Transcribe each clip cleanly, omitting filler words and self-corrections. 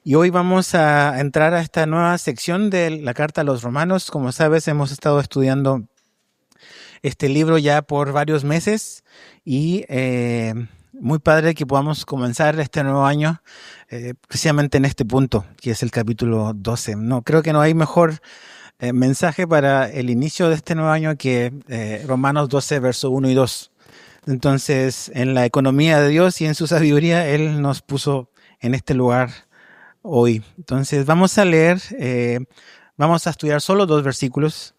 Y hoy vamos a entrar a esta nueva sección de la Carta a los Romanos. Como sabes, hemos estado estudiando este libro ya por varios meses y muy padre que podamos comenzar este nuevo año precisamente en este punto, que es el capítulo 12. No, creo que no hay mejor mensaje para el inicio de este nuevo año que Romanos 12, verso 1 y 2. Entonces, en la economía de Dios y en su sabiduría, Él nos puso en este lugar hoy. Entonces, vamos a leer, vamos a estudiar solo 2 versículos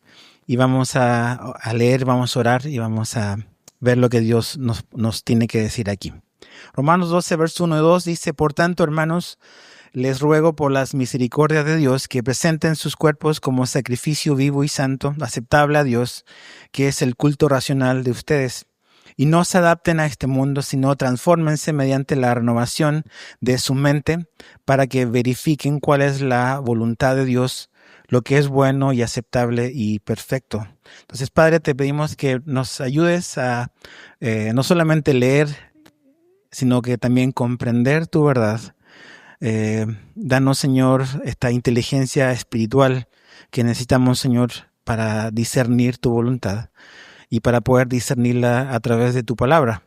y vamos a leer, vamos a orar y vamos a ver lo que Dios nos tiene que decir aquí. Romanos 12, verso 1 y 2 dice: Por tanto, hermanos, les ruego por las misericordias de Dios que presenten sus cuerpos como sacrificio vivo y santo, aceptable a Dios, que es el culto racional de ustedes. Y no se adapten a este mundo, sino transfórmense mediante la renovación de su mente para que verifiquen cuál es la voluntad de Dios, lo que es bueno y aceptable y perfecto. Entonces, Padre, te pedimos que nos ayudes a no solamente leer, sino que también comprender tu verdad. Danos, Señor, esta inteligencia espiritual que necesitamos, Señor, para discernir tu voluntad y para poder discernirla a través de tu palabra.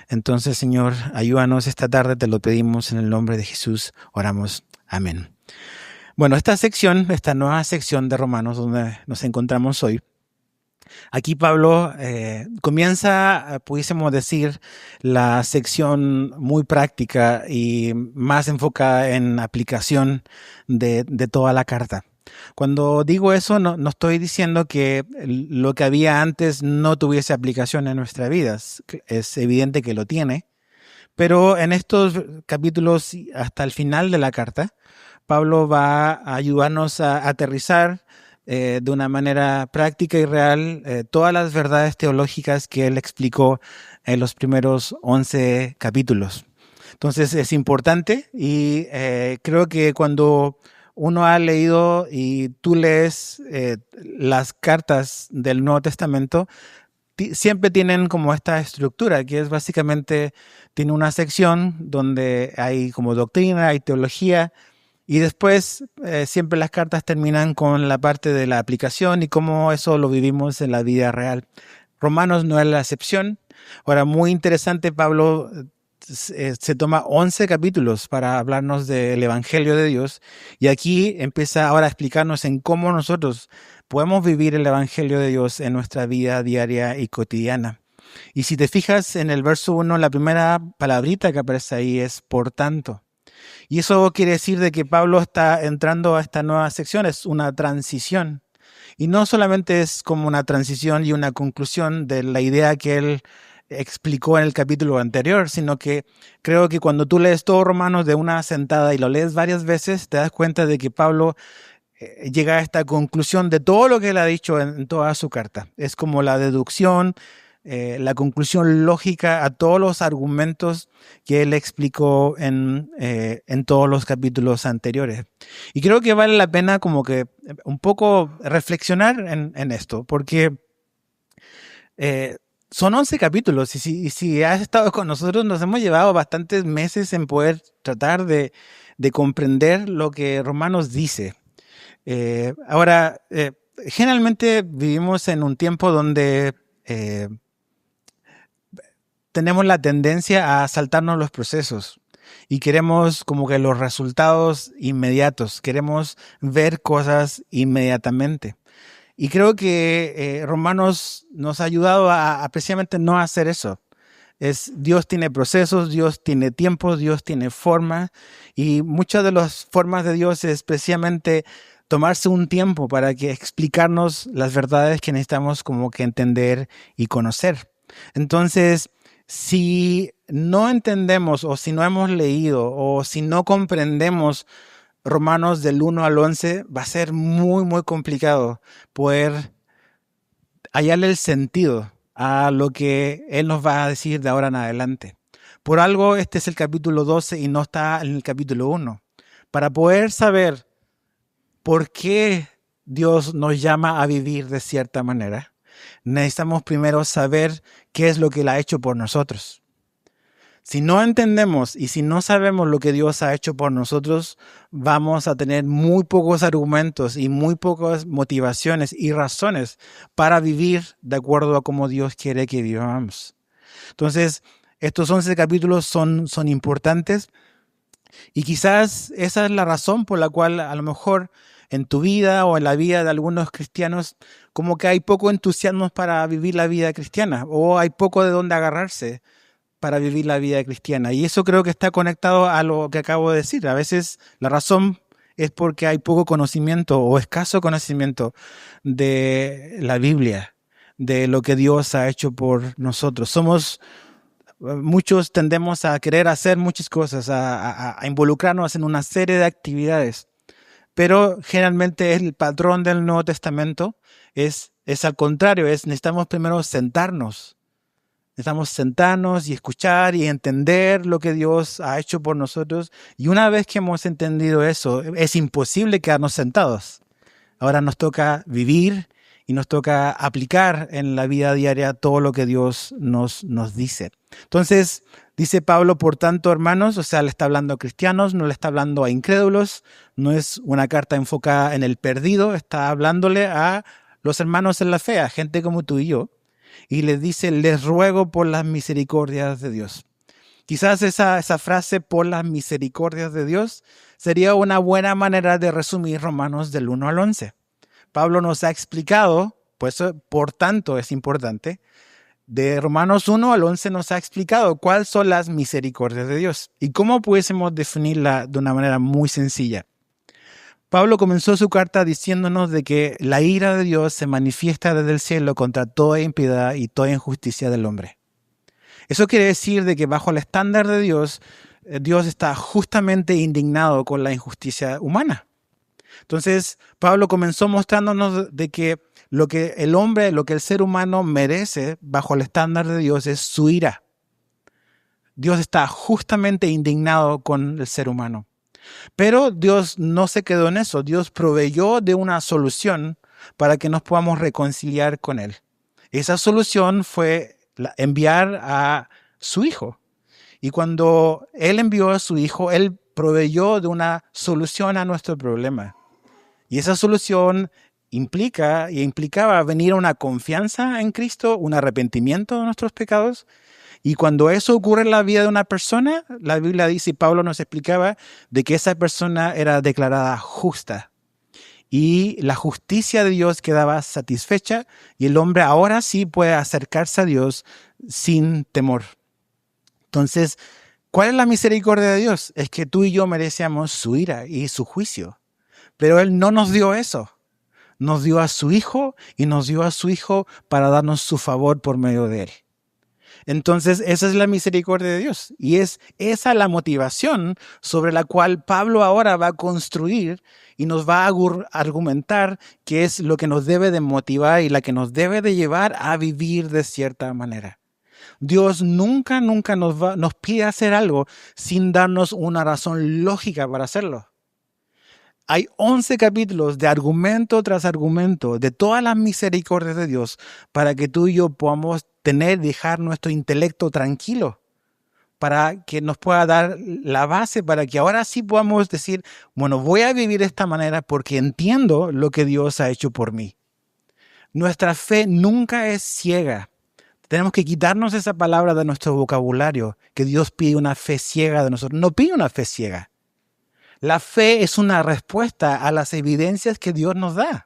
Entonces, Señor, ayúdanos esta tarde, te lo pedimos en el nombre de Jesús, oramos. Amén. Bueno, esta nueva sección de Romanos donde nos encontramos hoy, aquí Pablo comienza, pudiésemos decir, la sección muy práctica y más enfocada en aplicación de toda la carta. Cuando digo eso, no estoy diciendo que lo que había antes no tuviese aplicación en nuestra vida. Es evidente que lo tiene, pero en estos capítulos hasta el final de la carta, Pablo va a ayudarnos a aterrizar de una manera práctica y real todas las verdades teológicas que él explicó en los primeros 11 capítulos. Entonces es importante y creo que cuando uno ha leído y tú lees las cartas del Nuevo Testamento, siempre tienen como esta estructura, que es básicamente, tiene una sección donde hay como doctrina, hay teología, y después siempre las cartas terminan con la parte de la aplicación y cómo eso lo vivimos en la vida real. Romanos no es la excepción. Ahora, muy interesante, Pablo se toma 11 capítulos para hablarnos del Evangelio de Dios y aquí empieza ahora a explicarnos en cómo nosotros podemos vivir el Evangelio de Dios en nuestra vida diaria y cotidiana. Y si te fijas en el verso 1, la primera palabrita que aparece ahí es por tanto. Y eso quiere decir de que Pablo está entrando a esta nueva sección, es una transición. Y no solamente es como una transición y una conclusión de la idea que él explicó en el capítulo anterior, sino que creo que cuando tú lees todo Romanos de una sentada y lo lees varias veces, te das cuenta de que Pablo llega a esta conclusión de todo lo que él ha dicho en toda su carta. Es como la deducción, la conclusión lógica a todos los argumentos que él explicó en todos los capítulos anteriores. Y creo que vale la pena como que un poco reflexionar en esto, porque son 11 capítulos y si has estado con nosotros nos hemos llevado bastantes meses en poder tratar de comprender lo que Romanos dice. Ahora, generalmente vivimos en un tiempo donde tenemos la tendencia a saltarnos los procesos y queremos como que los resultados inmediatos, queremos ver cosas inmediatamente. Y creo que Romanos nos ha ayudado a precisamente no hacer eso. Dios tiene procesos, Dios tiene tiempos, Dios tiene formas y muchas de las formas de Dios es precisamente tomarse un tiempo para que explicarnos las verdades que necesitamos como que entender y conocer. Entonces, si no entendemos o si no hemos leído o si no comprendemos Romanos del 1 al 11, va a ser muy, muy complicado poder hallarle el sentido a lo que Él nos va a decir de ahora en adelante. Por algo este es el capítulo 12 y no está en el capítulo 1. Para poder saber por qué Dios nos llama a vivir de cierta manera, necesitamos primero saber qué es lo que Él ha hecho por nosotros. Si no entendemos y si no sabemos lo que Dios ha hecho por nosotros, vamos a tener muy pocos argumentos y muy pocas motivaciones y razones para vivir de acuerdo a cómo Dios quiere que vivamos. Entonces, estos 11 capítulos son importantes y quizás esa es la razón por la cual a lo mejor en tu vida o en la vida de algunos cristianos como que hay poco entusiasmo para vivir la vida cristiana o hay poco de dónde agarrarse para vivir la vida cristiana. Y eso creo que está conectado a lo que acabo de decir. A veces la razón es porque hay poco conocimiento o escaso conocimiento de la Biblia, de lo que Dios ha hecho por nosotros. Muchos tendemos a querer hacer muchas cosas, a involucrarnos en una serie de actividades, pero generalmente el patrón del Nuevo Testamento es al contrario, necesitamos primero sentarnos. Necesitamos sentarnos y escuchar y entender lo que Dios ha hecho por nosotros. Y una vez que hemos entendido eso, es imposible quedarnos sentados. Ahora nos toca vivir y nos toca aplicar en la vida diaria todo lo que Dios nos dice. Entonces, dice Pablo, por tanto, hermanos, o sea, le está hablando a cristianos, no le está hablando a incrédulos, no es una carta enfocada en el perdido, está hablándole a los hermanos en la fe, a gente como tú y yo. Y les dice, les ruego por las misericordias de Dios. Quizás esa frase, por las misericordias de Dios, sería una buena manera de resumir Romanos del 1 al 11. Pablo nos ha explicado, pues por tanto es importante, de Romanos 1 al 11 nos ha explicado cuáles son las misericordias de Dios y cómo pudiésemos definirla de una manera muy sencilla. Pablo comenzó su carta diciéndonos de que la ira de Dios se manifiesta desde el cielo contra toda impiedad y toda injusticia del hombre. Eso quiere decir de que bajo el estándar de Dios, Dios está justamente indignado con la injusticia humana. Entonces, Pablo comenzó mostrándonos de que lo que el hombre, lo que el ser humano merece bajo el estándar de Dios es su ira. Dios está justamente indignado con el ser humano. Pero Dios no se quedó en eso. Dios proveyó de una solución para que nos podamos reconciliar con Él. Esa solución fue enviar a su Hijo. Y cuando Él envió a su Hijo, Él proveyó de una solución a nuestro problema. Y esa solución implicaba venir a una confianza en Cristo, un arrepentimiento de nuestros pecados. Y cuando eso ocurre en la vida de una persona, la Biblia dice, y Pablo nos explicaba, de que esa persona era declarada justa. Y la justicia de Dios quedaba satisfecha y el hombre ahora sí puede acercarse a Dios sin temor. Entonces, ¿cuál es la misericordia de Dios? Es que tú y yo merecíamos su ira y su juicio. Pero Él no nos dio eso. Nos dio a su Hijo y nos dio a su Hijo para darnos su favor por medio de Él. Entonces, esa es la misericordia de Dios. Y es esa la motivación sobre la cual Pablo ahora va a construir y nos va a argumentar qué es lo que nos debe de motivar y la que nos debe de llevar a vivir de cierta manera. Dios nunca nos pide hacer algo sin darnos una razón lógica para hacerlo. Hay 11 capítulos de argumento tras argumento de todas las misericordias de Dios para que tú y yo podamos dejar nuestro intelecto tranquilo, para que nos pueda dar la base para que ahora sí podamos decir, bueno, voy a vivir de esta manera porque entiendo lo que Dios ha hecho por mí. Nuestra fe nunca es ciega. Tenemos que quitarnos esa palabra de nuestro vocabulario, que Dios pide una fe ciega de nosotros. No pide una fe ciega. La fe es una respuesta a las evidencias que Dios nos da.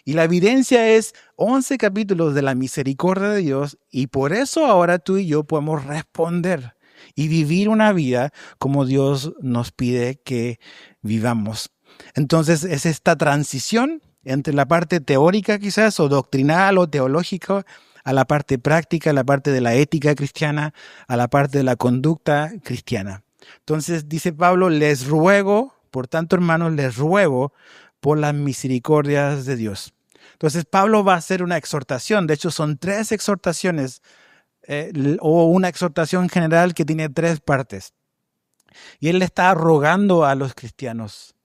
Y la evidencia es 11 capítulos de la misericordia de Dios y por eso ahora tú y yo podemos responder y vivir una vida como Dios nos pide que vivamos. Entonces es esta transición entre la parte teórica quizás o doctrinal o teológica a la parte práctica, a la parte de la ética cristiana, a la parte de la conducta cristiana. Entonces dice Pablo, les ruego, por tanto hermanos, les ruego por las misericordias de Dios. Entonces Pablo va a hacer una exhortación, de hecho son 3 exhortaciones o una exhortación general que tiene 3 partes. Y él le está rogando a los cristianos.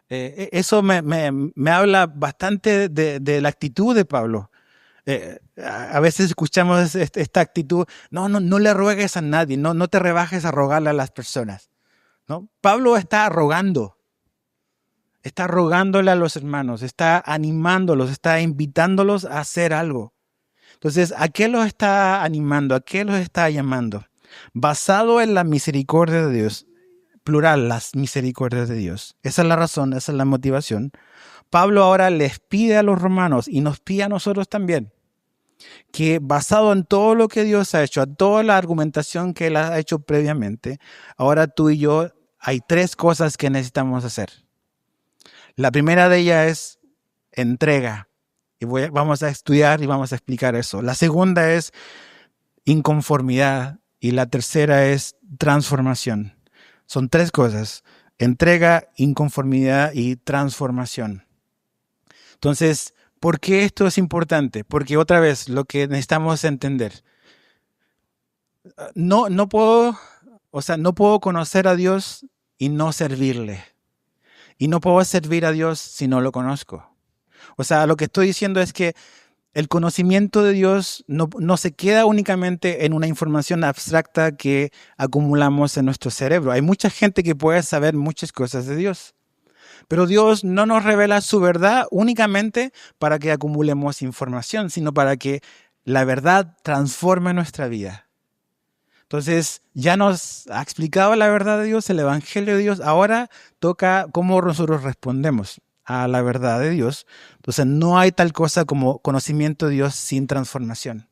Eso me habla bastante de la actitud de Pablo. A veces escuchamos esta actitud, no le ruegues a nadie, no te rebajes a rogarle a las personas, ¿no? Pablo está rogándole a los hermanos, está animándolos, está invitándolos a hacer algo. Entonces, ¿a qué los está animando? ¿A qué los está llamando? Basado en la misericordia de Dios, plural, las misericordias de Dios. Esa es la razón, esa es la motivación. Pablo ahora les pide a los romanos y nos pide a nosotros también que basado en todo lo que Dios ha hecho, a toda la argumentación que Él ha hecho previamente, ahora tú y yo hay tres cosas que necesitamos hacer. La primera de ellas es entrega. Y vamos a estudiar y vamos a explicar eso. La segunda es inconformidad y la tercera es transformación. Son tres cosas: entrega, inconformidad y transformación. Entonces, ¿por qué esto es importante? Porque otra vez, lo que necesitamos entender, no puedo conocer a Dios y no servirle. Y no puedo servir a Dios si no lo conozco. O sea, lo que estoy diciendo es que el conocimiento de Dios no se queda únicamente en una información abstracta que acumulamos en nuestro cerebro. Hay mucha gente que puede saber muchas cosas de Dios, pero Dios no nos revela su verdad únicamente para que acumulemos información, sino para que la verdad transforme nuestra vida. Entonces, ya nos ha explicado la verdad de Dios, el Evangelio de Dios. Ahora toca cómo nosotros respondemos a la verdad de Dios. Entonces, no hay tal cosa como conocimiento de Dios sin transformación.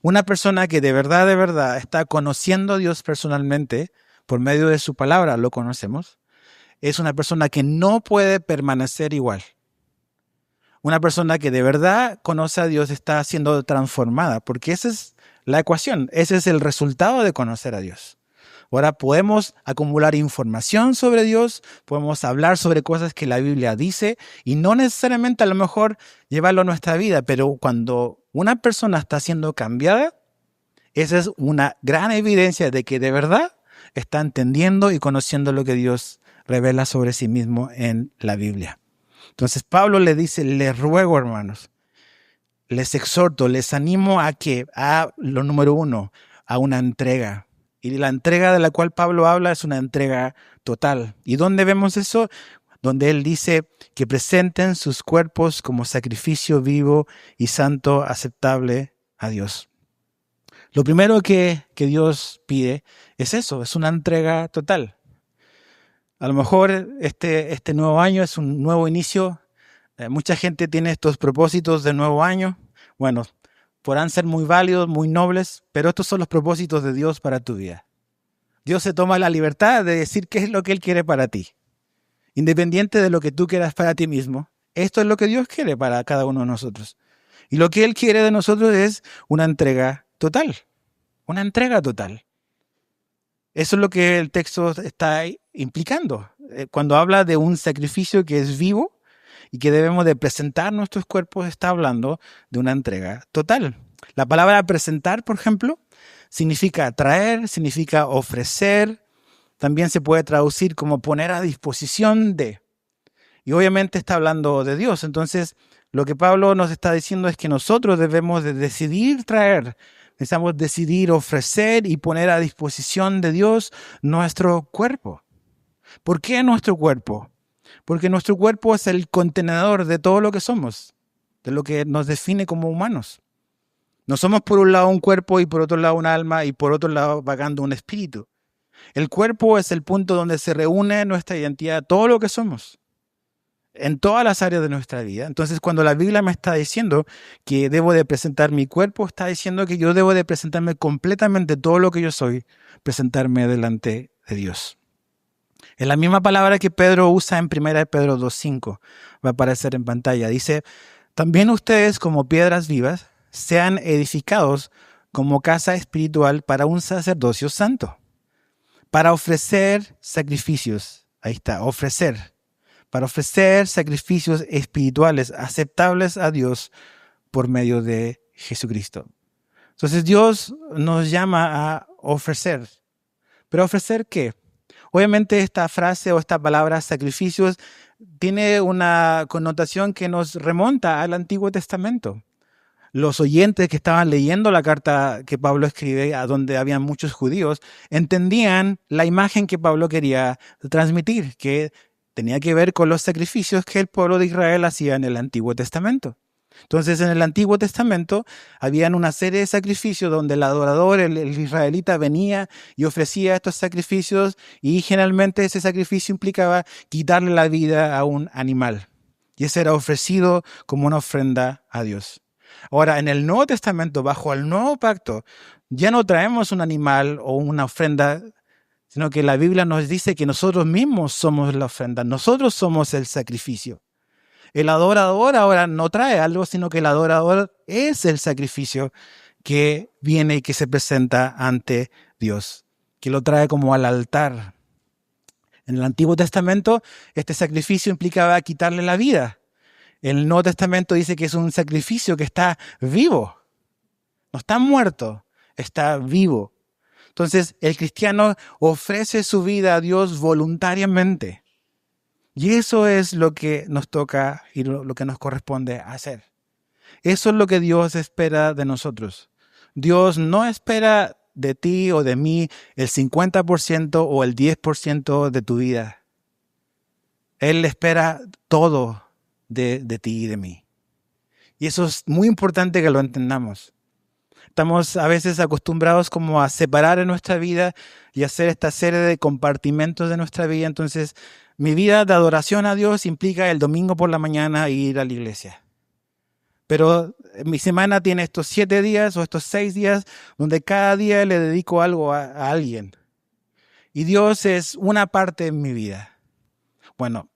Una persona que de verdad está conociendo a Dios personalmente por medio de su palabra, lo conocemos, es una persona que no puede permanecer igual. Una persona que de verdad conoce a Dios está siendo transformada, porque esa es la ecuación, ese es el resultado de conocer a Dios. Ahora podemos acumular información sobre Dios, podemos hablar sobre cosas que la Biblia dice y no necesariamente a lo mejor llevarlo a nuestra vida, pero cuando una persona está siendo cambiada, esa es una gran evidencia de que de verdad está entendiendo y conociendo lo que Dios revela sobre sí mismo en la Biblia. Entonces Pablo le dice, les ruego, hermanos, les exhorto, les animo a lo número uno, a una entrega. Y la entrega de la cual Pablo habla es una entrega total. ¿Y dónde vemos eso? Donde él dice que presenten sus cuerpos como sacrificio vivo y santo, aceptable a Dios. Lo primero que Dios pide es eso, es una entrega total. A lo mejor este nuevo año es un nuevo inicio. Mucha gente tiene estos propósitos de nuevo año. Bueno, podrán ser muy válidos, muy nobles, pero estos son los propósitos de Dios para tu vida. Dios se toma la libertad de decir qué es lo que Él quiere para ti. Independiente de lo que tú quieras para ti mismo, esto es lo que Dios quiere para cada uno de nosotros. Y lo que Él quiere de nosotros es una entrega total. Una entrega total. Eso es lo que el texto está implicando. Cuando habla de un sacrificio que es vivo y que debemos de presentar nuestros cuerpos, está hablando de una entrega total. La palabra presentar, por ejemplo, significa traer, significa ofrecer. También se puede traducir como poner a disposición de. Y obviamente está hablando de Dios. Entonces, lo que Pablo nos está diciendo es que nosotros debemos de decidir traer. Necesitamos decidir ofrecer y poner a disposición de Dios nuestro cuerpo. ¿Por qué nuestro cuerpo? Porque nuestro cuerpo es el contenedor de todo lo que somos, de lo que nos define como humanos. No somos por un lado un cuerpo y por otro lado un alma y por otro lado vagando un espíritu. El cuerpo es el punto donde se reúne nuestra identidad, todo lo que somos, en todas las áreas de nuestra vida. Entonces, cuando la Biblia me está diciendo que debo de presentar mi cuerpo, está diciendo que yo debo de presentarme completamente todo lo que yo soy, presentarme delante de Dios. Es la misma palabra que Pedro usa en 1 Pedro 2:5, va a aparecer en pantalla. Dice, también ustedes como piedras vivas sean edificados como casa espiritual para un sacerdocio santo, para ofrecer sacrificios. Ahí está, ofrecer. Para ofrecer sacrificios espirituales aceptables a Dios por medio de Jesucristo. Entonces Dios nos llama a ofrecer. ¿Pero ofrecer qué? Obviamente esta frase o esta palabra sacrificios tiene una connotación que nos remonta al Antiguo Testamento. Los oyentes que estaban leyendo la carta que Pablo escribe, a donde había muchos judíos, entendían la imagen que Pablo quería transmitir, que tenía que ver con los sacrificios que el pueblo de Israel hacía en el Antiguo Testamento. Entonces, en el Antiguo Testamento habían una serie de sacrificios donde el adorador, el israelita, venía y ofrecía estos sacrificios, y generalmente ese sacrificio implicaba quitarle la vida a un animal. Y ese era ofrecido como una ofrenda a Dios. Ahora, en el Nuevo Testamento, bajo el nuevo pacto, ya no traemos un animal o una ofrenda, sino que la Biblia nos dice que nosotros mismos somos la ofrenda, nosotros somos el sacrificio. El adorador ahora no trae algo, sino que el adorador es el sacrificio que viene y que se presenta ante Dios, que lo trae como al altar. En el Antiguo Testamento, este sacrificio implicaba quitarle la vida. El Nuevo Testamento dice que es un sacrificio que está vivo. No está muerto, está vivo. Entonces, el cristiano ofrece su vida a Dios voluntariamente. Y eso es lo que nos toca y lo que nos corresponde hacer. Eso es lo que Dios espera de nosotros. Dios no espera de ti o de mí el 50% o el 10% de tu vida. Él espera todo de ti y de mí. Y eso es muy importante que lo entendamos. Estamos a veces acostumbrados como a separar en nuestra vida y hacer esta serie de compartimentos de nuestra vida. Entonces, mi vida de adoración a Dios implica el domingo por la mañana ir a la iglesia. Pero mi semana tiene estos 7 días o estos 6 días donde cada día le dedico algo a alguien. Y Dios es una parte de mi vida. Bueno,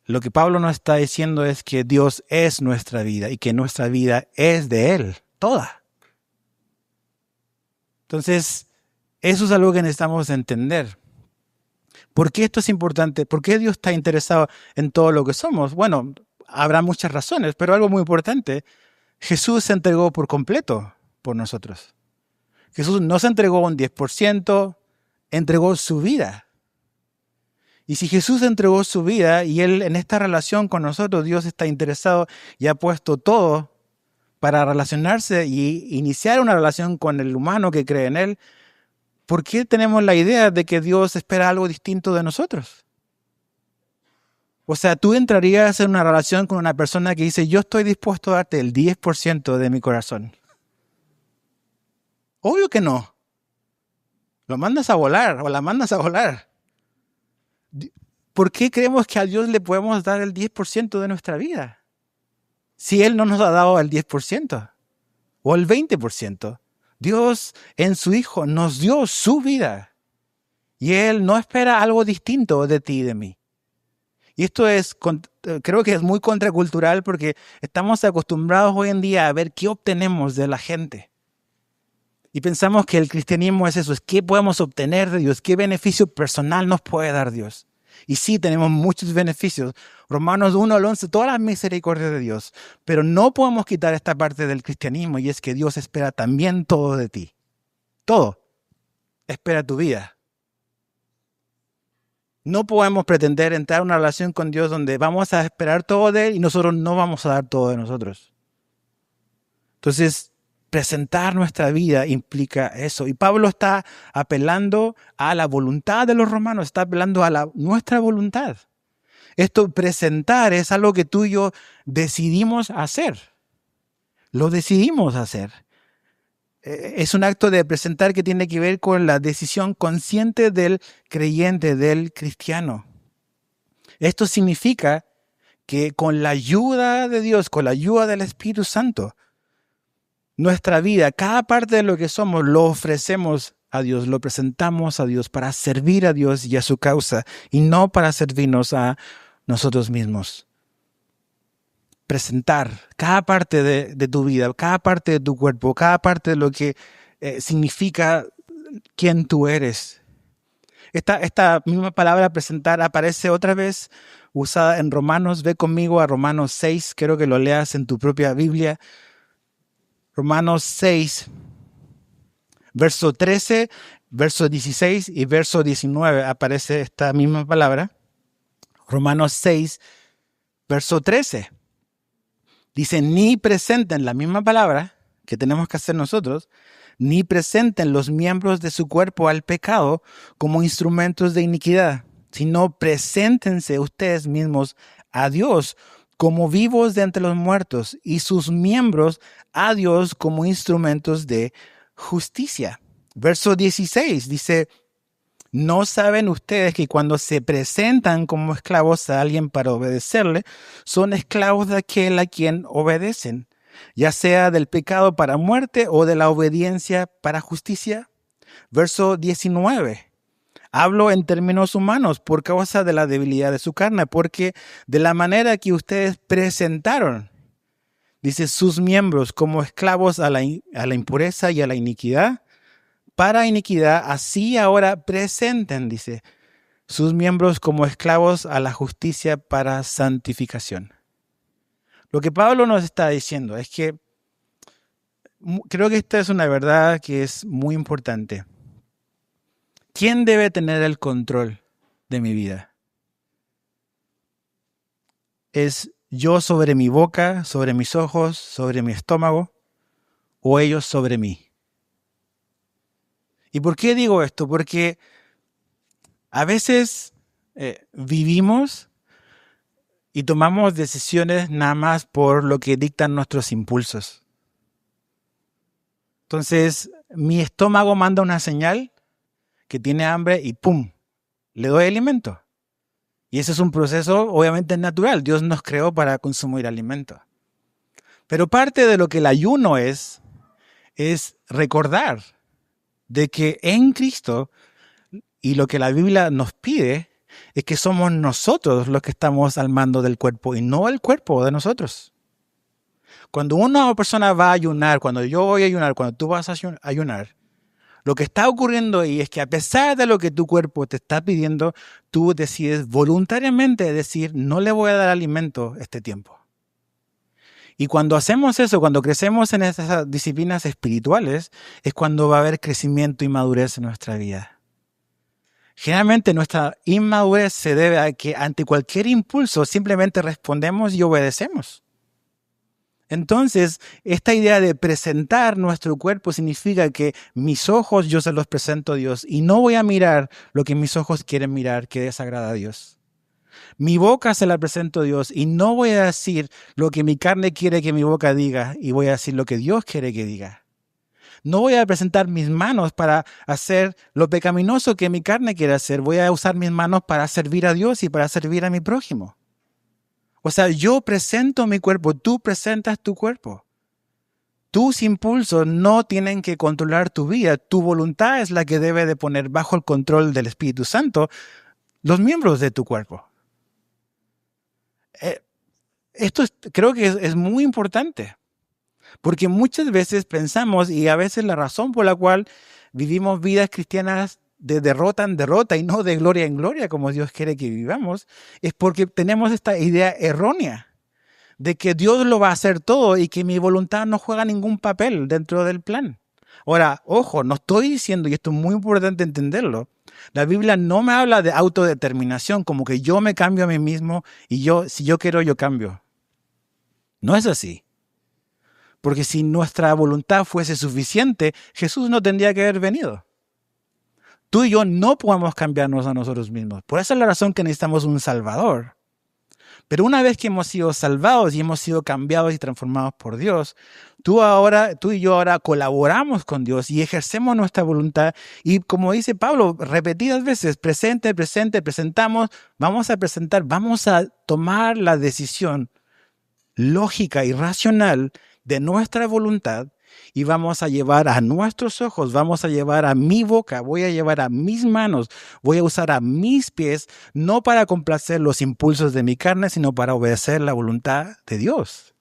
lo que Pablo nos está diciendo es que Dios es nuestra vida y que nuestra vida es de Él, toda. Entonces, eso es algo que necesitamos entender. ¿Por qué esto es importante? ¿Por qué Dios está interesado en todo lo que somos? Bueno, habrá muchas razones, pero algo muy importante. Jesús se entregó por completo por nosotros. Jesús no se entregó un 10%, entregó su vida. Y si Jesús entregó su vida y Él en esta relación con nosotros, Dios está interesado y ha puesto todo para relacionarse y iniciar una relación con el humano que cree en Él, ¿por qué tenemos la idea de que Dios espera algo distinto de nosotros? O sea, tú entrarías en una relación con una persona que dice, yo estoy dispuesto a darte el 10% de mi corazón. Obvio que no. Lo mandas a volar o la mandas a volar. ¿Por qué creemos que a Dios le podemos dar el 10% de nuestra vida? Si Él no nos ha dado el 10% o el 20%. Dios en su Hijo nos dio su vida. Y Él no espera algo distinto de ti y de mí. Y esto creo que es muy contracultural porque estamos acostumbrados hoy en día a ver qué obtenemos de la gente. Y pensamos que el cristianismo es eso, es qué podemos obtener de Dios, qué beneficio personal nos puede dar Dios. Y sí, tenemos muchos beneficios. Romanos 1 al 11, todas las misericordias de Dios. Pero no podemos quitar esta parte del cristianismo y es que Dios espera también todo de ti. Todo. Espera tu vida. No podemos pretender entrar en una relación con Dios donde vamos a esperar todo de Él y nosotros no vamos a dar todo de nosotros. Entonces, presentar nuestra vida implica eso. Y Pablo está apelando a la voluntad de los romanos, está apelando a nuestra voluntad. Esto, presentar, es algo que tú y yo decidimos hacer. Lo decidimos hacer. Es un acto de presentar que tiene que ver con la decisión consciente del creyente, del cristiano. Esto significa que con la ayuda de Dios, con la ayuda del Espíritu Santo, nuestra vida, cada parte de lo que somos, lo ofrecemos a Dios, lo presentamos a Dios para servir a Dios y a su causa, y no para servirnos a nosotros mismos. Presentar cada parte de tu vida, cada parte de tu cuerpo, cada parte de lo que significa quién tú eres. Esta misma palabra presentar aparece otra vez usada en Romanos. Ve conmigo a Romanos 6, quiero que lo leas en tu propia Biblia. Romanos 6, verso 13, verso 16 y verso 19 aparece esta misma palabra. Romanos 6, verso 13. Dice, ni presenten la misma palabra que tenemos que hacer nosotros, ni presenten los miembros de su cuerpo al pecado como instrumentos de iniquidad, sino preséntense ustedes mismos a Dios como vivos de entre los muertos y sus miembros a Dios como instrumentos de justicia. Verso 16 dice, ¿no saben ustedes que cuando se presentan como esclavos a alguien para obedecerle, son esclavos de aquel a quien obedecen, ya sea del pecado para muerte o de la obediencia para justicia? Verso 19. Hablo en términos humanos por causa de la debilidad de su carne, porque de la manera que ustedes presentaron, dice, sus miembros como esclavos a la impureza y a la iniquidad, para iniquidad, así ahora presenten, dice, sus miembros como esclavos a la justicia para santificación. Lo que Pablo nos está diciendo es que creo que esta es una verdad que es muy importante. ¿Quién debe tener el control de mi vida? ¿Es yo sobre mi boca, sobre mis ojos, sobre mi estómago, o ellos sobre mí? ¿Y por qué digo esto? Porque a veces vivimos y tomamos decisiones nada más por lo que dictan nuestros impulsos. Entonces, mi estómago manda una señal que tiene hambre y ¡pum!, le doy alimento. Y ese es un proceso obviamente natural. Dios nos creó para consumir alimento. Pero parte de lo que el ayuno es recordar de que en Cristo, y lo que la Biblia nos pide, es que somos nosotros los que estamos al mando del cuerpo y no el cuerpo de nosotros. Cuando una persona va a ayunar, cuando yo voy a ayunar, cuando tú vas a ayunar, lo que está ocurriendo ahí es que a pesar de lo que tu cuerpo te está pidiendo, tú decides voluntariamente decir, no le voy a dar alimento este tiempo. Y cuando hacemos eso, cuando crecemos en esas disciplinas espirituales, es cuando va a haber crecimiento y madurez en nuestra vida. Generalmente nuestra inmadurez se debe a que ante cualquier impulso simplemente respondemos y obedecemos. Entonces, esta idea de presentar nuestro cuerpo significa que mis ojos yo se los presento a Dios y no voy a mirar lo que mis ojos quieren mirar que desagrada a Dios. Mi boca se la presento a Dios y no voy a decir lo que mi carne quiere que mi boca diga y voy a decir lo que Dios quiere que diga. No voy a presentar mis manos para hacer lo pecaminoso que mi carne quiere hacer. Voy a usar mis manos para servir a Dios y para servir a mi prójimo. O sea, yo presento mi cuerpo, tú presentas tu cuerpo. Tus impulsos no tienen que controlar tu vida. Tu voluntad es la que debe de poner bajo el control del Espíritu Santo los miembros de tu cuerpo. Esto creo que es muy importante. Porque muchas veces pensamos, y a veces la razón por la cual vivimos vidas cristianas de derrota en derrota y no de gloria en gloria como Dios quiere que vivamos, es porque tenemos esta idea errónea de que Dios lo va a hacer todo y que mi voluntad no juega ningún papel dentro del plan. Ahora, ojo, no estoy diciendo, y esto es muy importante entenderlo, la Biblia no me habla de autodeterminación, como que yo me cambio a mí mismo y si yo quiero, yo cambio. No es así. Porque si nuestra voluntad fuese suficiente, Jesús no tendría que haber venido. Tú y yo no podemos cambiarnos a nosotros mismos. Por esa es la razón que necesitamos un Salvador. Pero una vez que hemos sido salvados y hemos sido cambiados y transformados por Dios, tú y yo ahora colaboramos con Dios y ejercemos nuestra voluntad. Y como dice Pablo, repetidas veces, presentamos, vamos a tomar la decisión lógica y racional de nuestra voluntad y vamos a llevar a nuestros ojos, vamos a llevar a mi boca, voy a llevar a mis manos, voy a usar a mis pies, no para complacer los impulsos de mi carne, sino para obedecer la voluntad de Dios.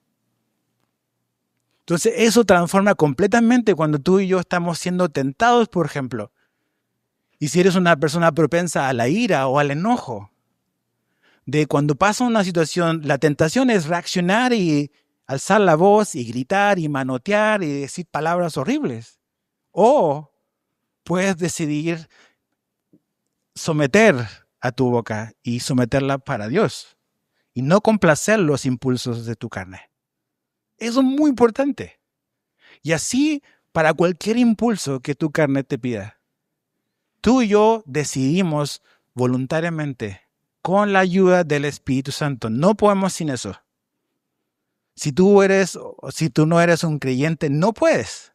Entonces eso transforma completamente cuando tú y yo estamos siendo tentados, por ejemplo. Y si eres una persona propensa a la ira o al enojo, de cuando pasa una situación, la tentación es reaccionar y alzar la voz y gritar y manotear y decir palabras horribles. O puedes decidir someter a tu boca y someterla para Dios y no complacer los impulsos de tu carne. Eso es muy importante. Y así para cualquier impulso que tu carne te pida. Tú y yo decidimos voluntariamente con la ayuda del Espíritu Santo. No podemos sin eso. Si tú no eres un creyente, no puedes.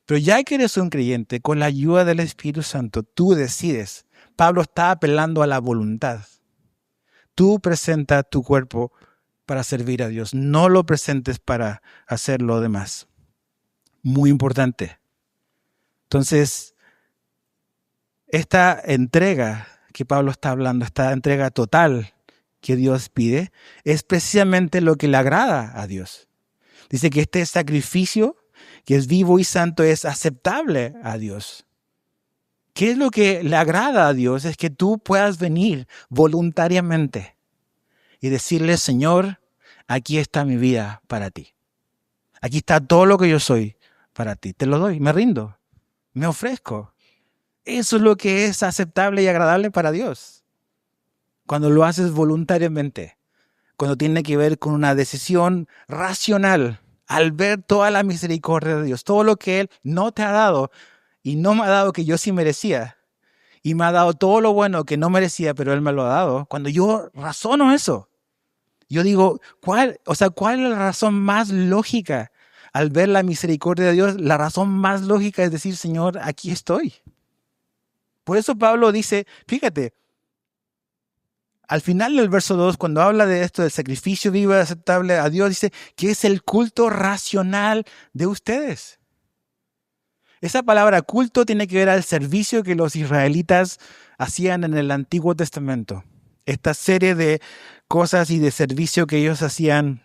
Pero ya que eres un creyente, con la ayuda del Espíritu Santo, tú decides. Pablo está apelando a la voluntad. Tú presenta tu cuerpo para servir a Dios. No lo presentes para hacer lo demás. Muy importante. Entonces, esta entrega que Pablo está hablando, esta entrega total que Dios pide, es precisamente lo que le agrada a Dios. Dice que este sacrificio, que es vivo y santo, es aceptable a Dios. ¿Qué es lo que le agrada a Dios? Es que tú puedas venir voluntariamente y decirle, Señor, aquí está mi vida para ti. Aquí está todo lo que yo soy para ti. Te lo doy, me rindo, me ofrezco. Eso es lo que es aceptable y agradable para Dios. Cuando lo haces voluntariamente, cuando tiene que ver con una decisión racional, al ver toda la misericordia de Dios, todo lo que Él no te ha dado y no me ha dado que yo sí merecía, y me ha dado todo lo bueno que no merecía, pero Él me lo ha dado. Cuando yo razono eso, yo digo, ¿cuál es la razón más lógica? Al ver la misericordia de Dios, la razón más lógica es decir, Señor, aquí estoy. Por eso Pablo dice, fíjate, al final del verso 2, cuando habla de esto, del sacrificio vivo y aceptable a Dios, dice que es el culto racional de ustedes. Esa palabra culto tiene que ver al servicio que los israelitas hacían en el Antiguo Testamento. Esta serie de cosas y de servicio que ellos hacían,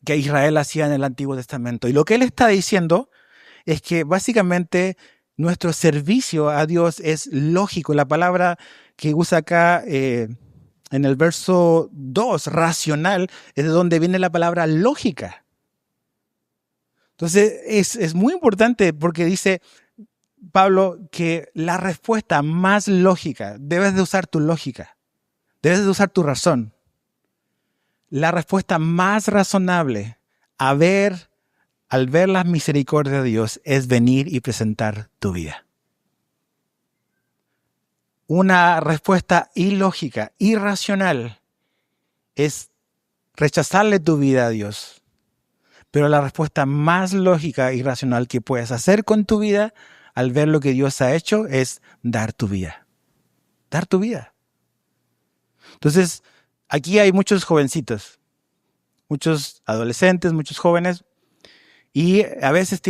que Israel hacía en el Antiguo Testamento. Y lo que él está diciendo es que básicamente nuestro servicio a Dios es lógico. La palabra que usa acá en el verso 2, racional, es de donde viene la palabra lógica. Entonces es muy importante porque dice Pablo que la respuesta más lógica, debes de usar tu lógica, debes de usar tu razón. La respuesta más razonable al ver las misericordias de Dios es venir y presentar tu vida. Una respuesta ilógica, irracional, es rechazarle tu vida a Dios. Pero la respuesta más lógica y racional que puedes hacer con tu vida al ver lo que Dios ha hecho es dar tu vida. Dar tu vida. Entonces, aquí hay muchos jovencitos, muchos adolescentes, muchos jóvenes, y a veces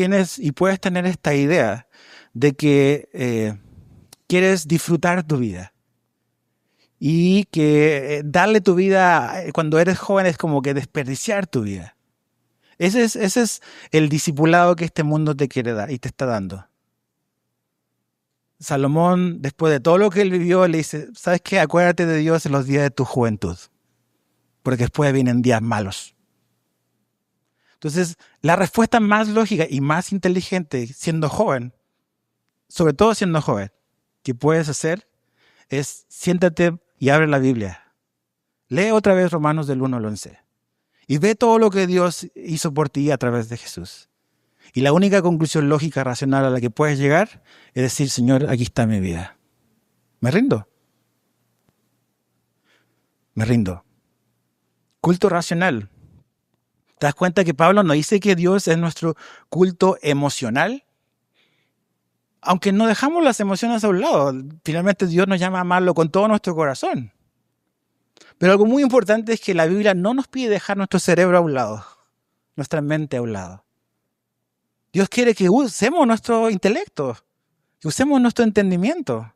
puedes tener esta idea de que quieres disfrutar tu vida. Y que darle tu vida cuando eres joven es como que desperdiciar tu vida. Ese es el discipulado que este mundo te quiere dar y te está dando. Salomón, después de todo lo que él vivió, le dice, ¿sabes qué? Acuérdate de Dios en los días de tu juventud, porque después vienen días malos. Entonces, la respuesta más lógica y más inteligente siendo joven, sobre todo siendo joven, que puedes hacer es siéntate y abre la Biblia. Lee otra vez Romanos del 1 al 11 y ve todo lo que Dios hizo por ti a través de Jesús. Y la única conclusión lógica, racional a la que puedes llegar es decir, Señor, aquí está mi vida. Me rindo. Me rindo. Culto racional. ¿Te das cuenta que Pablo no dice que Dios es nuestro culto emocional? Aunque no dejamos las emociones a un lado, finalmente Dios nos llama a amarlo con todo nuestro corazón. Pero algo muy importante es que la Biblia no nos pide dejar nuestro cerebro a un lado, nuestra mente a un lado. Dios quiere que usemos nuestro intelecto, que usemos nuestro entendimiento.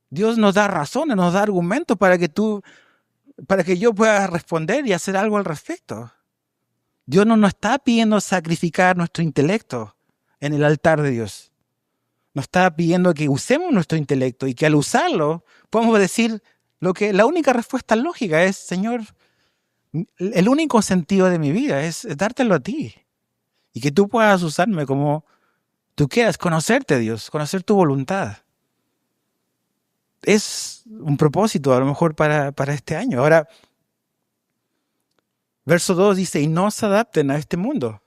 Dios nos da razones, nos da argumentos para que yo pueda responder y hacer algo al respecto. Dios no nos está pidiendo sacrificar nuestro intelecto en el altar de Dios. Nos está pidiendo que usemos nuestro intelecto y que al usarlo podamos decir la única respuesta lógica es, Señor, el único sentido de mi vida es dártelo a ti. Y que tú puedas usarme como tú quieras, conocerte, Dios, conocer tu voluntad. Es un propósito a lo mejor para este año. Ahora, Verso 2 dice, y no se adapten a este mundo,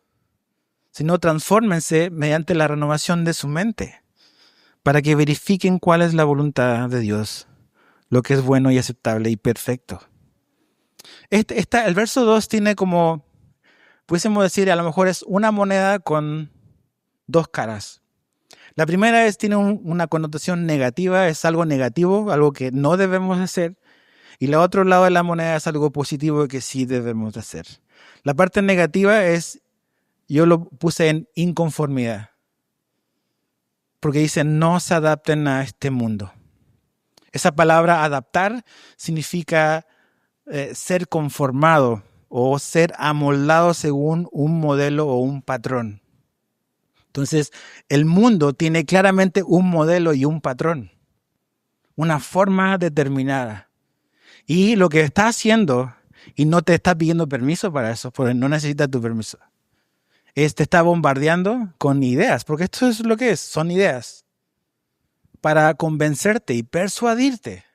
sino transfórmense mediante la renovación de su mente, para que verifiquen cuál es la voluntad de Dios, lo que es bueno y aceptable y perfecto. El verso 2 tiene como, pudiésemos decir, a lo mejor es una moneda con dos caras. La primera tiene una connotación negativa, es algo negativo, algo que no debemos hacer. Y el otro lado de la moneda es algo positivo que sí debemos hacer. La parte negativa yo lo puse en inconformidad. Porque dice, no se adapten a este mundo. Esa palabra adaptar significa ser conformado o ser amoldado según un modelo o un patrón. Entonces, el mundo tiene claramente un modelo y un patrón, una forma determinada. Y lo que está haciendo, y no te está pidiendo permiso para eso, porque no necesita tu permiso, te está bombardeando con ideas, porque esto es lo que es, son ideas, para convencerte y persuadirte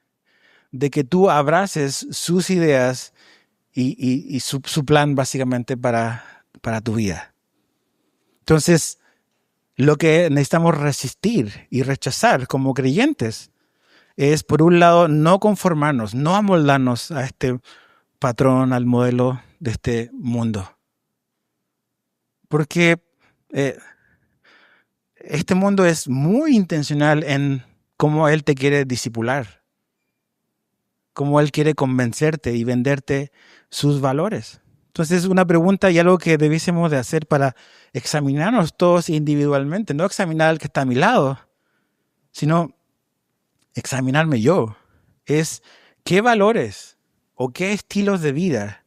de que tú abraces sus ideas y su plan básicamente para tu vida. Entonces, lo que necesitamos resistir y rechazar como creyentes es, por un lado, no conformarnos, no amoldarnos a este patrón, al modelo de este mundo. Porque este mundo es muy intencional en cómo él te quiere disipular, cómo él quiere convencerte y venderte sus valores. Entonces, una pregunta y algo que debiésemos de hacer para examinarnos todos individualmente, no examinar al que está a mi lado, sino examinarme yo, es qué valores o qué estilos de vida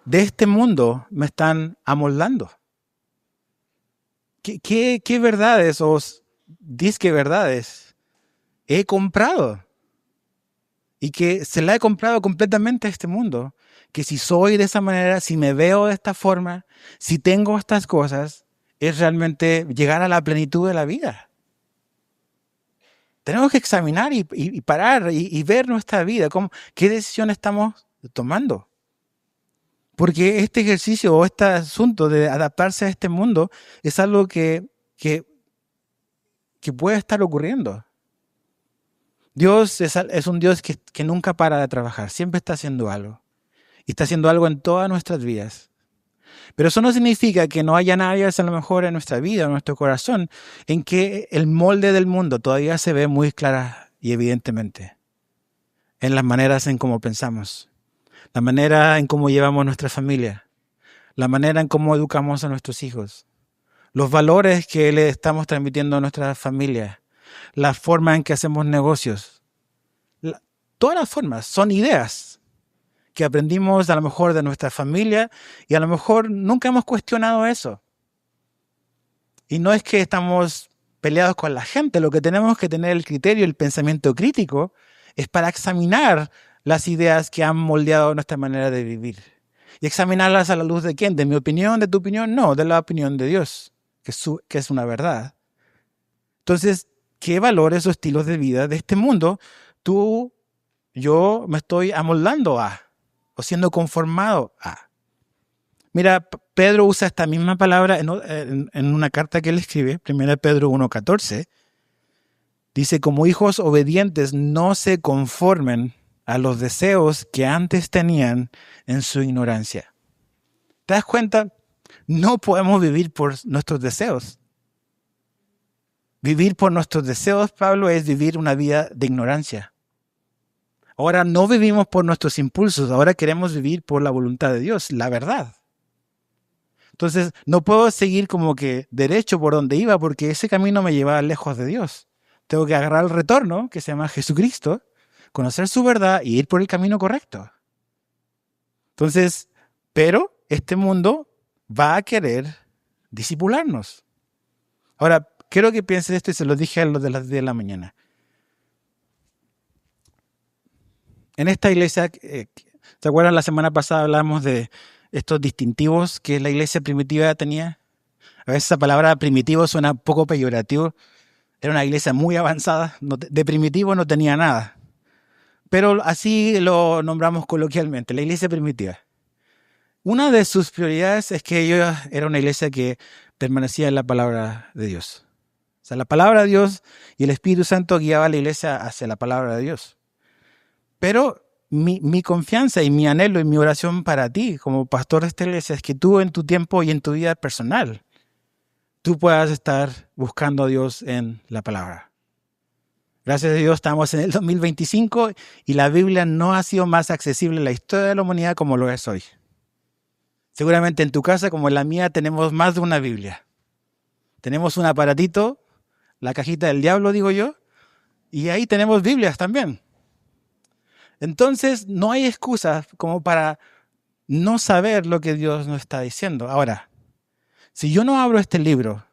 de este mundo me están amoldando. ¿Qué verdades o disque verdades he comprado? Y que se la he comprado completamente a este mundo. Que si soy de esa manera, si me veo de esta forma, si tengo estas cosas, es realmente llegar a la plenitud de la vida. Tenemos que examinar y parar y ver nuestra vida, qué decisión estamos tomando. Porque este ejercicio o este asunto de adaptarse a este mundo es algo que puede estar ocurriendo. Dios es un Dios que nunca para de trabajar, siempre está haciendo algo. Y está haciendo algo en todas nuestras vidas. Pero eso no significa que no haya áreas a lo mejor en nuestra vida, en nuestro corazón, en que el molde del mundo todavía se ve muy clara y evidentemente en las maneras en cómo pensamos, la manera en cómo llevamos nuestra familia, la manera en cómo educamos a nuestros hijos, los valores que le estamos transmitiendo a nuestra familia, la forma en que hacemos negocios. Todas las formas son ideas que aprendimos a lo mejor de nuestra familia y a lo mejor nunca hemos cuestionado eso. Y no es que estamos peleados con la gente, lo que tenemos que tener el criterio, el pensamiento crítico, es para examinar las ideas que han moldeado nuestra manera de vivir. Y examinarlas a la luz de ¿quién? ¿De mi opinión? ¿De tu opinión? No, de la opinión de Dios, que es una verdad. Entonces, ¿qué valores o estilos de vida de este mundo yo me estoy amoldando a? O siendo conformado a. Mira, Pedro usa esta misma palabra en una carta que él escribe, 1 Pedro 1:14. Dice, como hijos obedientes, no se conformen a los deseos que antes tenían en su ignorancia. ¿Te das cuenta? No podemos vivir por nuestros deseos. Vivir por nuestros deseos, Pablo, es vivir una vida de ignorancia. Ahora no vivimos por nuestros impulsos, ahora queremos vivir por la voluntad de Dios, la verdad. Entonces, no puedo seguir como que derecho por donde iba porque ese camino me llevaba lejos de Dios. Tengo que agarrar el retorno, que se llama Jesucristo, conocer su verdad y ir por el camino correcto. Entonces, pero este mundo va a querer disipularnos. Ahora, quiero que pienses esto y se lo dije a los de las 10 de la mañana. En esta iglesia, ¿te acuerdas? La semana pasada hablamos de estos distintivos que la iglesia primitiva tenía. A veces esa palabra primitivo suena un poco peyorativo. Era una iglesia muy avanzada, de primitivo no tenía nada. Pero así lo nombramos coloquialmente, la iglesia primitiva. Una de sus prioridades es que ellos era una iglesia que permanecía en la palabra de Dios. O sea, la palabra de Dios y el Espíritu Santo guiaba a la iglesia hacia la palabra de Dios. Pero mi confianza y mi anhelo y mi oración para ti como pastor de esta iglesia es que tú en tu tiempo y en tu vida personal, tú puedas estar buscando a Dios en la palabra. Gracias a Dios estamos en el 2025 y la Biblia no ha sido más accesible en la historia de la humanidad como lo es hoy. Seguramente en tu casa como en la mía tenemos más de una Biblia. Tenemos un aparatito, la cajita del diablo digo yo, y ahí tenemos Biblias también. Entonces no hay excusa como para no saber lo que Dios nos está diciendo. Ahora, si yo no abro este libro